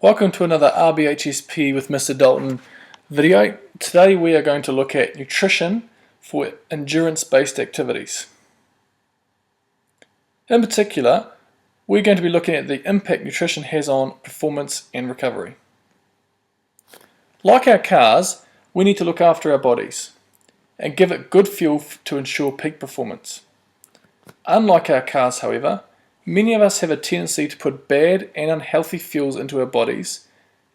Welcome to another RBHS with Mr. Dalton video. Today we are going to look at nutrition for endurance-based activities. In particular, we're going to be looking at the impact nutrition has on performance and recovery. Like our cars, we need to look after our bodies and give it good fuel to ensure peak performance. Unlike our cars, however, many of us have a tendency to put bad and unhealthy fuels into our bodies,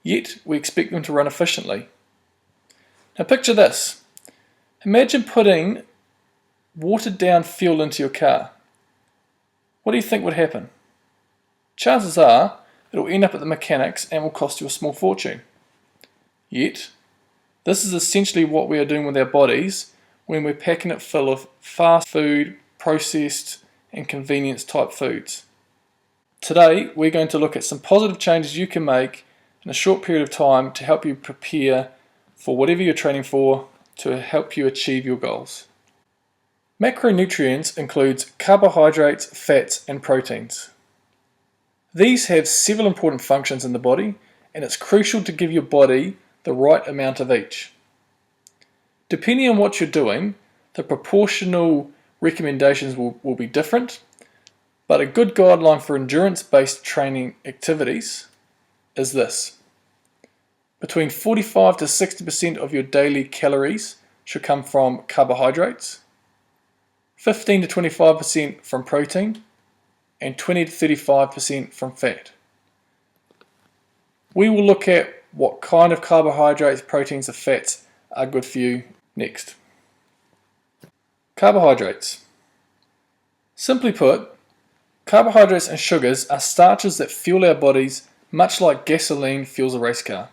yet we expect them to run efficiently. Now picture this. Imagine putting watered down fuel into your car. What do you think would happen? Chances are it will end up at the mechanics and will cost you a small fortune. Yet, this is essentially what we are doing with our bodies when we're packing it full of fast food, processed and convenience type foods. Today we're going to look at some positive changes you can make in a short period of time to help you prepare for whatever you're training for to help you achieve your goals. Macronutrients includes carbohydrates, fats and proteins. These have several important functions in the body and it's crucial to give your body the right amount of each. Depending on what you're doing, the proportional recommendations will be different, but a good guideline for endurance-based training activities is this. Between 45 to 60% of your daily calories should come from carbohydrates, 15 to 25% from protein, and 20 to 35% from fat. We will look at what kind of carbohydrates, proteins, and fats are good for you next. Carbohydrates. Simply put, carbohydrates and sugars are starches that fuel our bodies much like gasoline fuels a race car.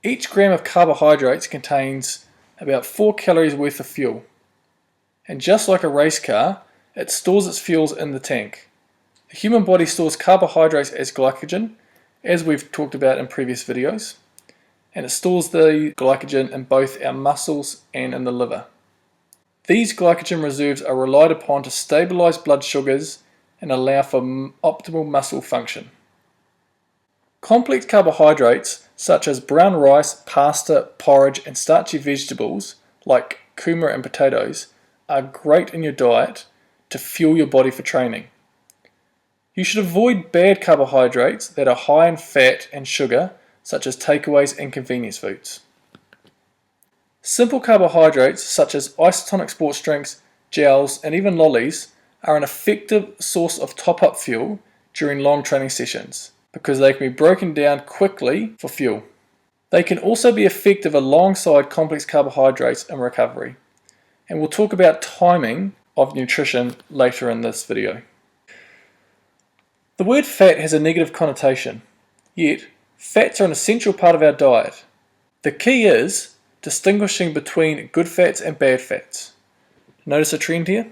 Each gram of carbohydrates contains about 4 calories worth of fuel. And just like a race car, it stores its fuels in the tank. The human body stores carbohydrates as glycogen, as we've talked about in previous videos, and it stores the glycogen in both our muscles and in the liver. These glycogen reserves are relied upon to stabilize blood sugars and allow for optimal muscle function. Complex carbohydrates such as brown rice, pasta, porridge and starchy vegetables like kumara and potatoes are great in your diet to fuel your body for training. You should avoid bad carbohydrates that are high in fat and sugar such as takeaways and convenience foods. Simple carbohydrates such as isotonic sports drinks, gels and even lollies are an effective source of top-up fuel during long training sessions because they can be broken down quickly for fuel. They can also be effective alongside complex carbohydrates in recovery. And we'll talk about timing of nutrition later in this video. The word fat has a negative connotation, yet fats are an essential part of our diet. The key is distinguishing between good fats and bad fats. Notice a trend here?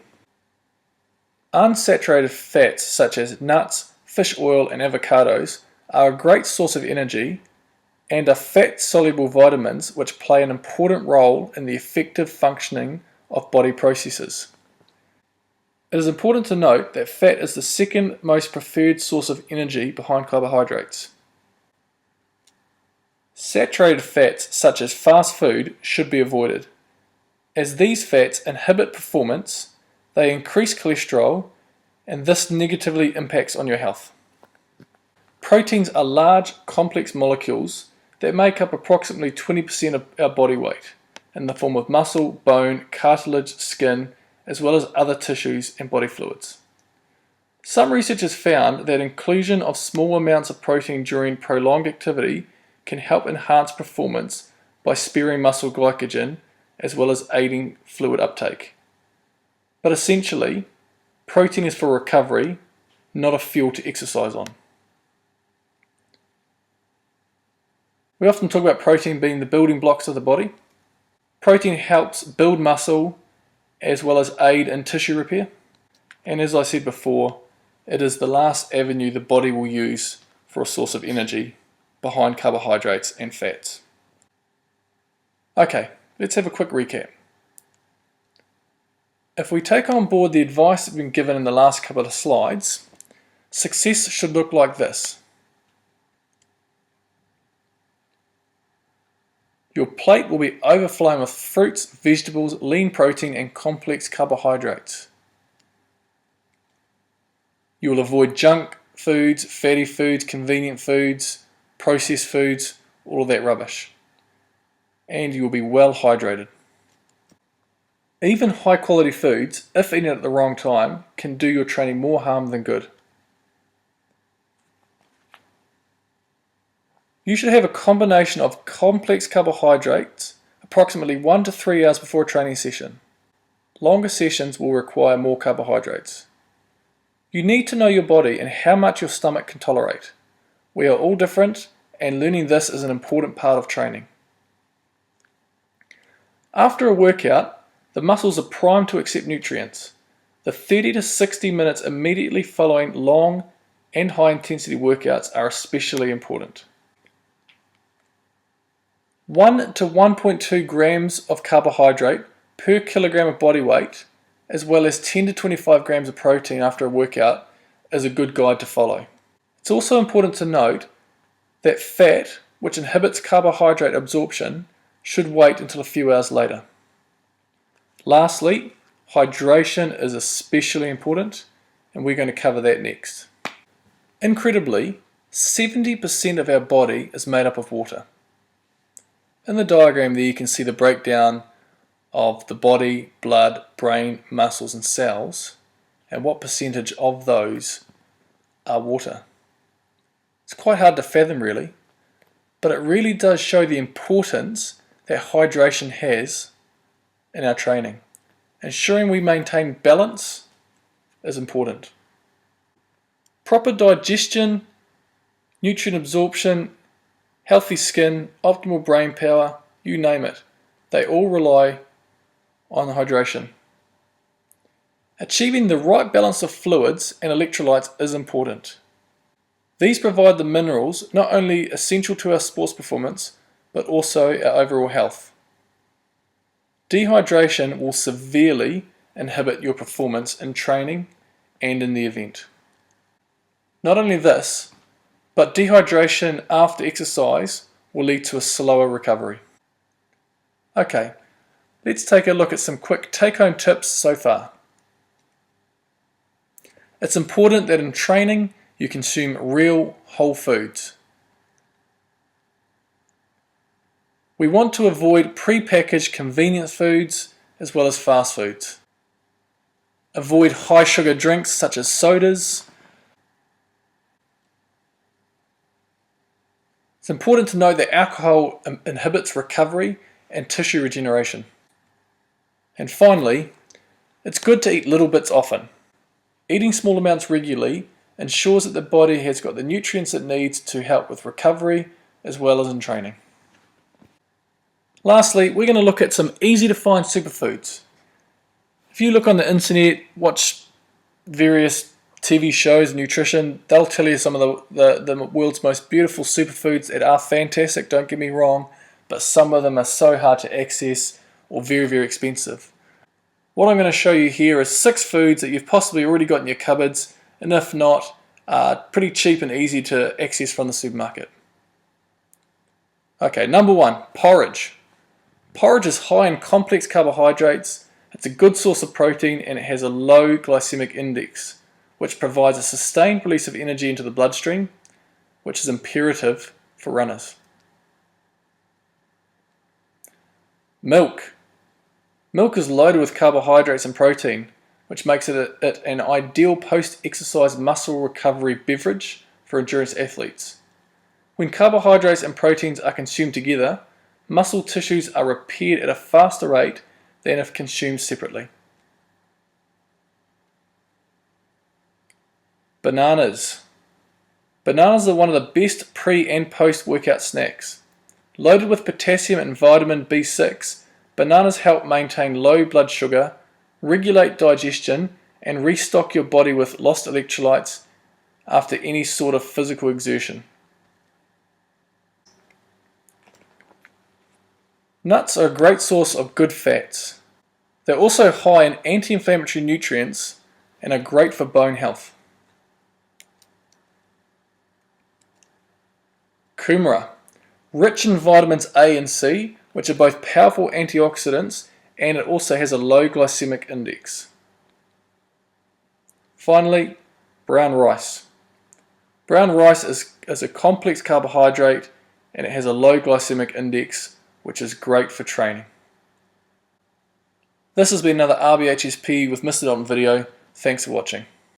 Unsaturated fats such as nuts, fish oil and avocados are a great source of energy and are fat-soluble vitamins which play an important role in the effective functioning of body processes. It is important to note that fat is the second most preferred source of energy behind carbohydrates. Saturated fats such as fast food should be avoided. As these fats inhibit performance, they increase cholesterol and this negatively impacts on your health. Proteins are large, complex molecules that make up approximately 20% of our body weight in the form of muscle, bone, cartilage, skin, as well as other tissues and body fluids. Some research has found that inclusion of small amounts of protein during prolonged activity can help enhance performance by sparing muscle glycogen as well as aiding fluid uptake. But essentially, protein is for recovery, not a fuel to exercise on. We often talk about protein being the building blocks of the body. Protein helps build muscle as well as aid in tissue repair. And as I said before, it is the last avenue the body will use for a source of energy behind carbohydrates and fats. Okay, let's have a quick recap. If we take on board the advice that we've been given in the last couple of slides, success should look like this. Your plate will be overflowing with fruits, vegetables, lean protein, and complex carbohydrates. You will avoid junk foods, fatty foods, convenient foods, processed foods, all of that rubbish. And you will be well hydrated. Even high quality foods, if eaten at the wrong time, can do your training more harm than good. You should have a combination of complex carbohydrates approximately 1 to 3 hours before a training session. Longer sessions will require more carbohydrates. You need to know your body and how much your stomach can tolerate. We are all different, and learning this is an important part of training. After a workout, the muscles are primed to accept nutrients. The 30 to 60 minutes immediately following long and high intensity workouts are especially important. 1 to 1.2 grams of carbohydrate per kilogram of body weight, as well as 10 to 25 grams of protein after a workout, is a good guide to follow. It's also important to note that fat, which inhibits carbohydrate absorption, should wait until a few hours later. Lastly, hydration is especially important, and we're going to cover that next. Incredibly, 70% of our body is made up of water. In the diagram there you can see the breakdown of the body, blood, brain, muscles and cells, and what percentage of those are water. It's quite hard to fathom really, but it really does show the importance that hydration has in our training. Ensuring we maintain balance is important. Proper digestion, nutrient absorption, healthy skin, optimal brain power, you name it, they all rely on hydration. Achieving the right balance of fluids and electrolytes is important. These provide the minerals not only essential to our sports performance, but also our overall health. Dehydration will severely inhibit your performance in training and in the event. Not only this, but dehydration after exercise will lead to a slower recovery. Okay, let's take a look at some quick take-home tips so far. It's important that in training you consume real whole foods. We want to avoid pre-packaged convenience foods as well as fast foods. Avoid high sugar drinks such as sodas. It's important to note that alcohol inhibits recovery and tissue regeneration. And finally, it's good to eat little bits often. Eating small amounts regularly ensures that the body has got the nutrients it needs to help with recovery as well as in training. Lastly, we're going to look at some easy to find superfoods. If you look on the internet, watch various TV shows, nutrition, they'll tell you some of the world's most beautiful superfoods that are fantastic, don't get me wrong, but some of them are so hard to access or very, very expensive. What I'm going to show you here is 6 foods that you've possibly already got in your cupboards, and if not, pretty cheap and easy to access from the supermarket. Okay, number 1, porridge. Porridge is high in complex carbohydrates, it's a good source of protein, and it has a low glycemic index, which provides a sustained release of energy into the bloodstream, which is imperative for runners. Milk. Milk is loaded with carbohydrates and protein, which makes it an ideal post-exercise muscle recovery beverage for endurance athletes. When carbohydrates and proteins are consumed together, muscle tissues are repaired at a faster rate than if consumed separately. Bananas. Bananas are one of the best pre- and post-workout snacks. Loaded with potassium and vitamin B6, bananas help maintain low blood sugar, regulate digestion, and restock your body with lost electrolytes after any sort of physical exertion. Nuts are a great source of good fats. They're also high in anti-inflammatory nutrients and are great for bone health. Kumara. Rich in vitamins A and C, which are both powerful antioxidants, and it also has a low glycemic index. Finally, brown rice. Brown rice is a complex carbohydrate and it has a low glycemic index, which is great for training. This has been another RBHS PE with Mr. Dalton video. Thanks for watching.